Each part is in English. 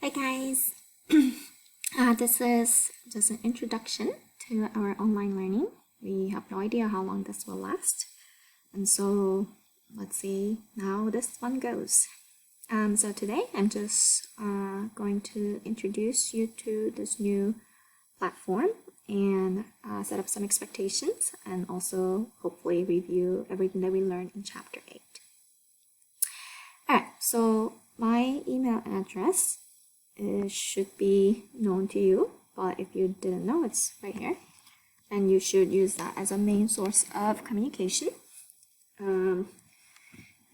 Hi guys, this is just an introduction to our online learning. We have no idea how long this will last, and so let's see how this one goes. So today I'm just going to introduce you to this new platform and set up some expectations and also hopefully review everything that we learned in chapter 8. Alright, so my email address should be known to you, but if you didn't know, it's right here, and you should use that as a main source of communication. And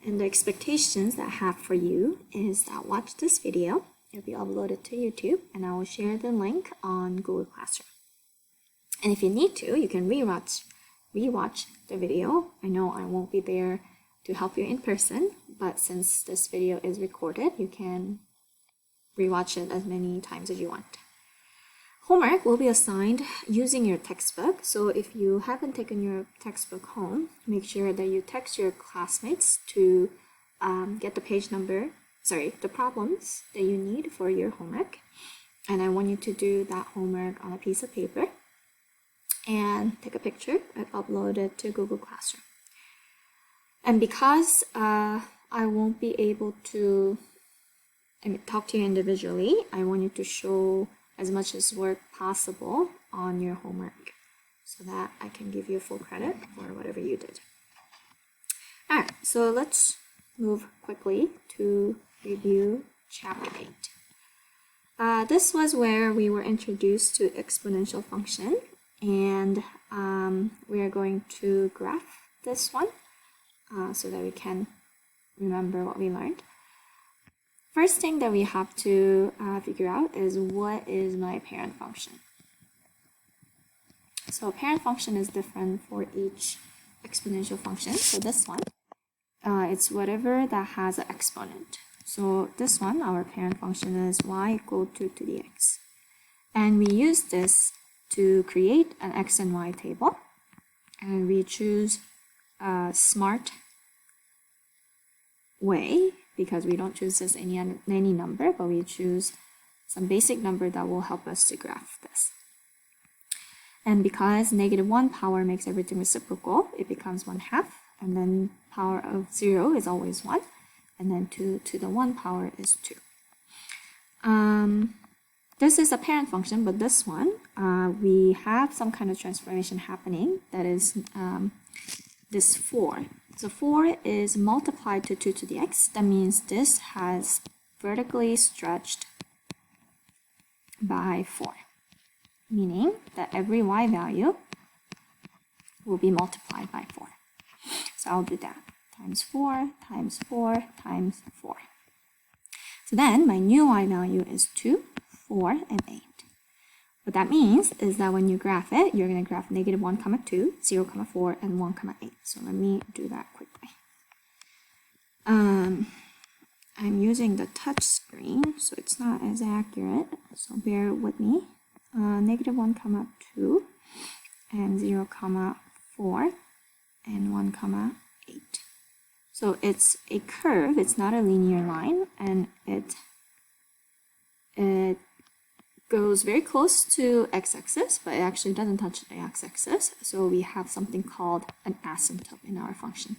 the expectations that I have for you is that watch this video, it'll be uploaded to YouTube, and I will share the link on Google Classroom. And if you need to, you can rewatch the video. I know I won't be there to help you in person, but since this video is recorded, you can rewatch it as many times as you want. Homework will be assigned using your textbook, so if you haven't taken your textbook home, make sure that you text your classmates to get the problems that you need for your homework. And I want you to do that homework on a piece of paper and take a picture and upload it to Google Classroom. And because I won't be able to talk to you individually, I want you to show as much as work possible on your homework so that I can give you full credit for whatever you did. Alright, so let's move quickly to review chapter 8. This was where we were introduced to exponential function, and we are going to graph this one so that we can remember what we learned. First thing that we have to figure out is what is my parent function. So parent function is different for each exponential function. So this one, it's whatever that has an exponent. So this one, our parent function is y equal to 2 to the x. And we use this to create an x and y table. And we choose a smart way, because we don't choose this any number, but we choose some basic number that will help us to graph this. And because -1 power makes everything reciprocal, it becomes 1/2, and then power of 0 is always 1, and then 2 to the 1 power is 2. This is a parent function, but this one, we have some kind of transformation happening, that is this 4. So 4 is multiplied to 2 to the x. That means this has vertically stretched by 4, meaning that every y value will be multiplied by 4. So I'll do that. Times 4, times 4, times 4. So then my new y value is 2, 4, and 8. What that means is that when you graph it, you're going to graph -1, 2, 0, 4, and 1, 8. So let me do that quickly. I'm using the touch screen, so it's not as accurate, so bear with me. -1, 2, and 0, 4, and 1, 8. So it's a curve, it's not a linear line, and it goes very close to x-axis, but it actually doesn't touch the x-axis. So we have something called an asymptote in our function.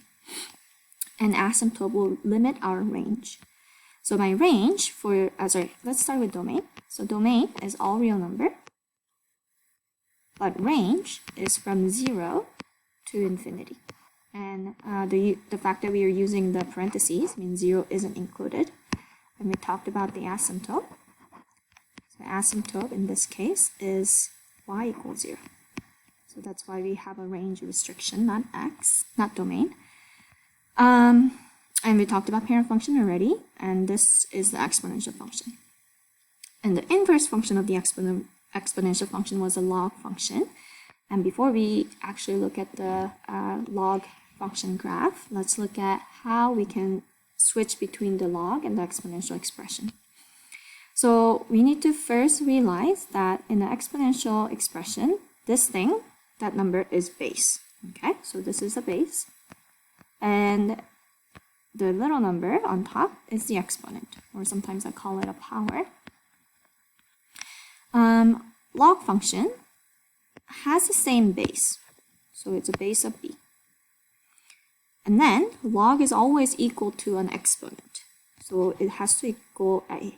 An asymptote will limit our range. So my range for, let's start with domain. So domain is all real number, but range is from 0 to infinity. And the fact that we are using the parentheses means 0 isn't included. And we talked about the asymptote. The asymptote in this case is y equals 0. So that's why we have a range restriction, not x, not domain. And we talked about parent function already, and this is the exponential function. And the inverse function of the exponential function was a log function. And before we actually look at the log function graph, let's look at how we can switch between the log and the exponential expression. So we need to first realize that in the exponential expression, this thing, that number is base. Okay, so this is a base. And the little number on top is the exponent, or sometimes I call it a power. Log function has the same base. So it's a base of b. And then log is always equal to an exponent. So it has to equal a.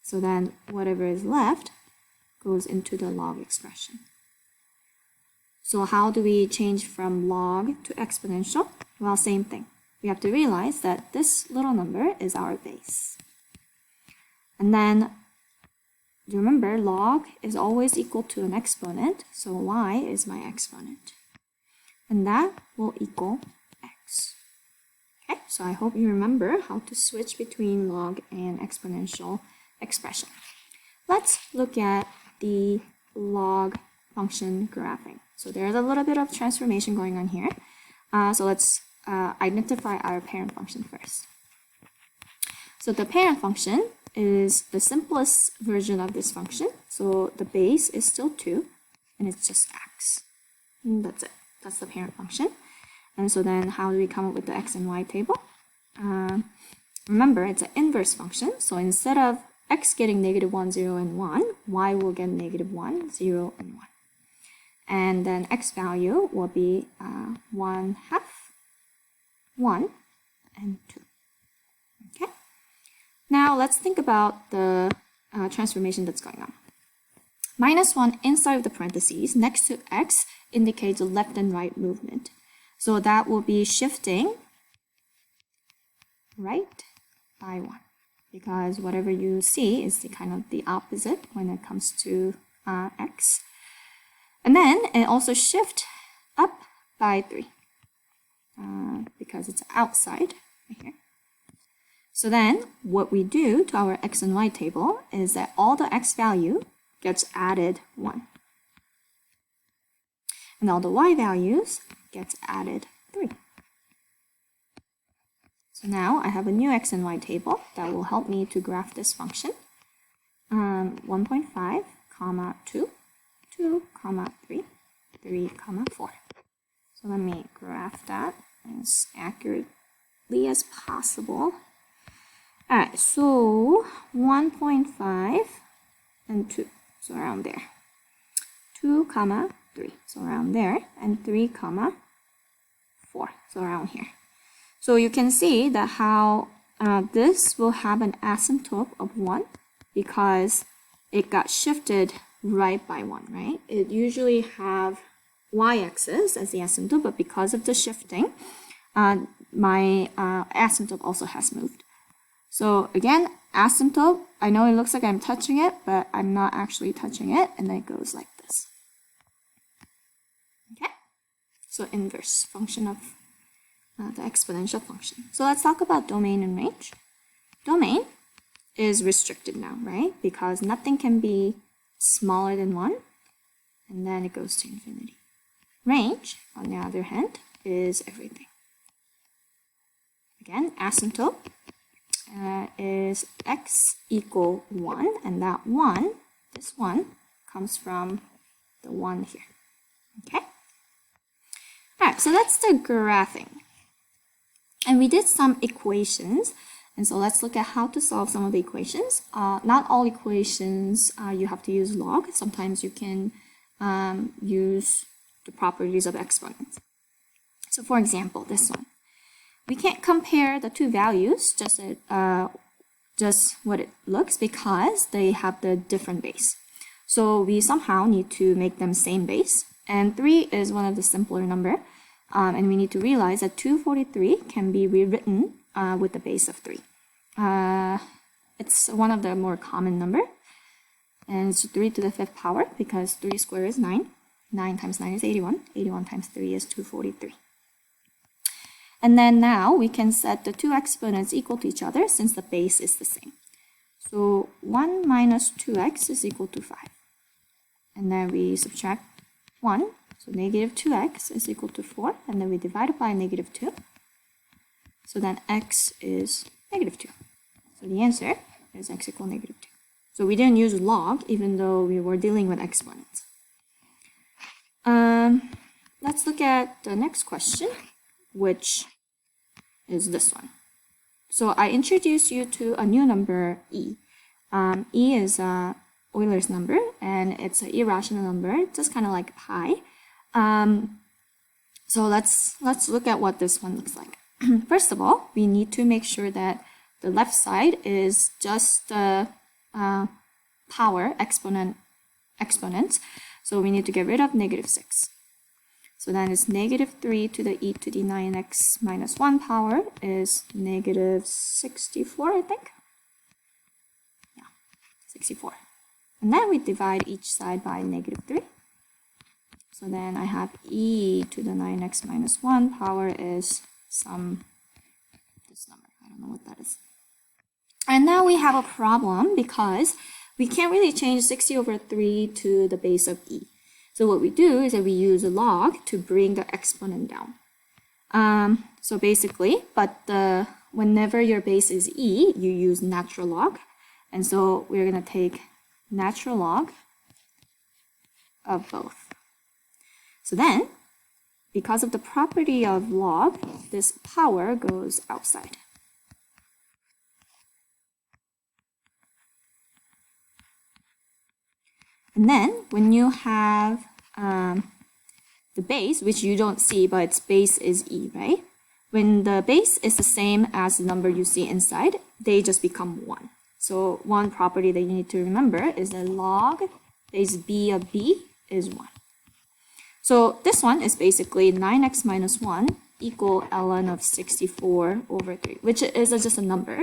So then whatever is left goes into the log expression. So how do we change from log to exponential? Well, same thing. We have to realize that this little number is our base. And then remember, log is always equal to an exponent, so y is my exponent. And that will equal x. Okay, so I hope you remember how to switch between log and exponential expression. Let's look at the log function graphing. So there's a little bit of transformation going on here. So let's identify our parent function first. So the parent function is the simplest version of this function. So the base is still 2, and it's just x. And that's it. That's the parent function. And so then how do we come up with the x and y table? Remember, it's an inverse function. So instead of x getting -1, 0, and 1, y will get -1, 0, and 1. And then x value will be 1/2, 1, and 2. Okay? Now let's think about the transformation that's going on. -1 inside of the parentheses next to x indicates a left and right movement. So that will be shifting right by 1, because whatever you see is the kind of the opposite when it comes to x. And then it also shift up by 3 because it's outside right here. So then what we do to our x and y table is that all the x value gets added 1. And all the y values gets added 3. So now I have a new x and y table that will help me to graph this function. 1.5, comma 2, 2, comma 3, 3, comma 4. So let me graph that as accurately as possible. Alright, so 1.5 and 2, so around there. 2, comma 3, so around there, and 3, comma 4, so around here. So you can see that how this will have an asymptote of 1 because it got shifted right by 1, right? It usually have y-axis as the asymptote, but because of the shifting, my asymptote also has moved. So again, asymptote, I know it looks like I'm touching it, but I'm not actually touching it, and then it goes like this. Okay? So inverse function of the exponential function. So let's talk about domain and range. Domain is restricted now, right? Because nothing can be smaller than 1, and then it goes to infinity. Range, on the other hand, is everything. Again, asymptote is x equal 1, and that 1, this 1, comes from the 1 here. Okay? Alright, so that's the graphing. And we did some equations, and so let's look at how to solve some of the equations. Not all equations you have to use log. Sometimes you can use the properties of exponents. So for example, this one. We can't compare the two values, just what it looks, because they have the different base. So we somehow need to make them same base. And 3 is one of the simpler number. And we need to realize that 243 can be rewritten with the base of 3. It's one of the more common number. And it's 3 to the 5th power, because 3 squared is 9. 9 times 9 is 81. 81 times 3 is 243. And then now we can set the two exponents equal to each other since the base is the same. So 1 minus 2x is equal to 5. And then we subtract 1. So negative 2x is equal to 4. And then we divide it by negative 2. So then x is negative 2. So the answer is x equal negative 2. So we didn't use log even though we were dealing with exponents. Let's look at the next question, which is this one. So I introduced you to a new number e. E is Euler's number, and it's an irrational number, just kind of like pi. So let's look at what this one looks like. First of all, we need to make sure that the left side is just the power exponents. So we need to get rid of -6. So then it's -3 to the e to the 9x minus 1 power is -64, I think. Yeah, 64. And then we divide each side by -3. So then I have e to the 9x minus 1 power is this number. I don't know what that is. And now we have a problem because we can't really change 60/3 to the base of e. So what we do is that we use a log to bring the exponent down. So basically, whenever your base is e, you use natural log. And so we're going to take natural log of both. So then, because of the property of log, this power goes outside. And then, when you have the base, which you don't see, but its base is e, right? When the base is the same as the number you see inside, they just become 1. So one property that you need to remember is that log base b of b is 1. So this one is basically 9x minus 1 equal ln of 64/3, which is just a number.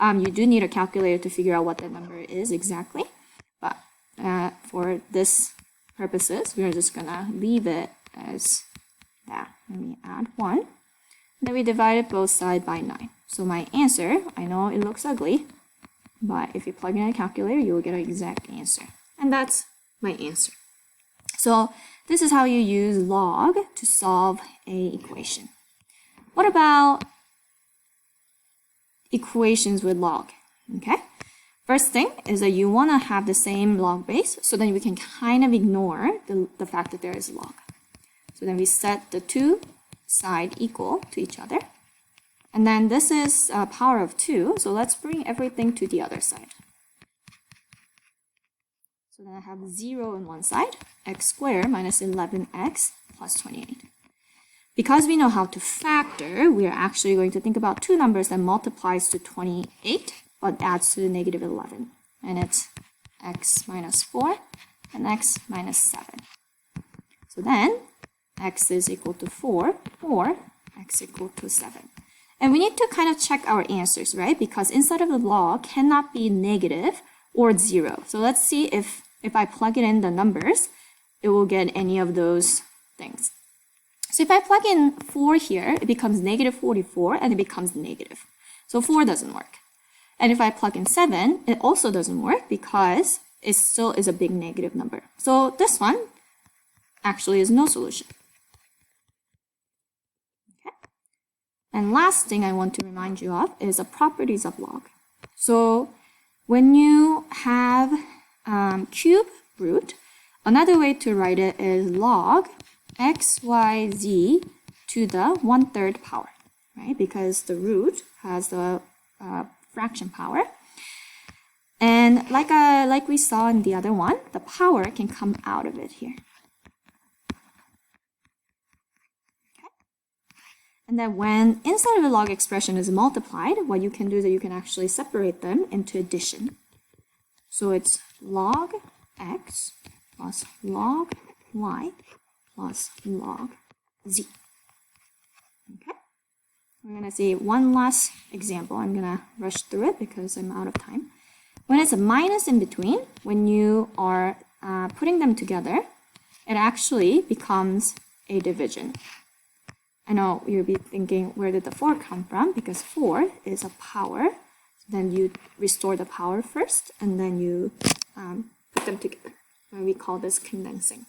You do need a calculator to figure out what that number is exactly. But for this purposes, we're just going to leave it as that. Let me add 1. Then we divided both sides by 9. So my answer, I know it looks ugly, but if you plug in a calculator, you will get an exact answer. And that's my answer. So this is how you use log to solve an equation. What about equations with log? Okay. First thing is that you want to have the same log base, so then we can kind of ignore the fact that there is log. So then we set the two sides equal to each other. And then this is a power of 2, so let's bring everything to the other side. So then I have 0 on one side, x squared minus 11x plus 28. Because we know how to factor, we are actually going to think about two numbers that multiplies to 28, but adds to the -11. And it's x minus 4 and x minus 7. So then, x is equal to 4 or x equal to 7. And we need to kind of check our answers, right? Because inside of the log cannot be negative or 0. So let's see if I plug it in the numbers, it will get any of those things. So if I plug in 4 here, it becomes -44 and it becomes negative. So 4 doesn't work. And if I plug in 7, it also doesn't work because it still is a big negative number. So this one actually is no solution. Okay. And last thing I want to remind you of is the properties of log. So when you have cube root, another way to write it is log xyz to the 1/3 power, right? Because the root has the fraction power. And like we saw in the other one, the power can come out of it here. Okay. And then when inside of the log expression is multiplied, what you can do is that you can actually separate them into addition. So it's log x plus log y plus log z. Okay? We're going to see one last example. I'm going to rush through it because I'm out of time. When it's a minus in between, when you are putting them together, it actually becomes a division. I know you'll be thinking, where did the 4 come from? Because 4 is a power. Then you restore the power first, and then you put them together. And we call this condensing.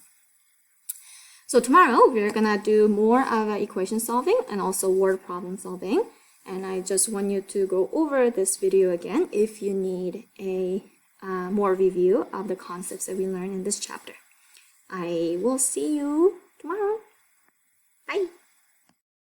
So tomorrow, we're going to do more of equation solving and also word problem solving. And I just want you to go over this video again if you need a more review of the concepts that we learned in this chapter. I will see you tomorrow. Bye.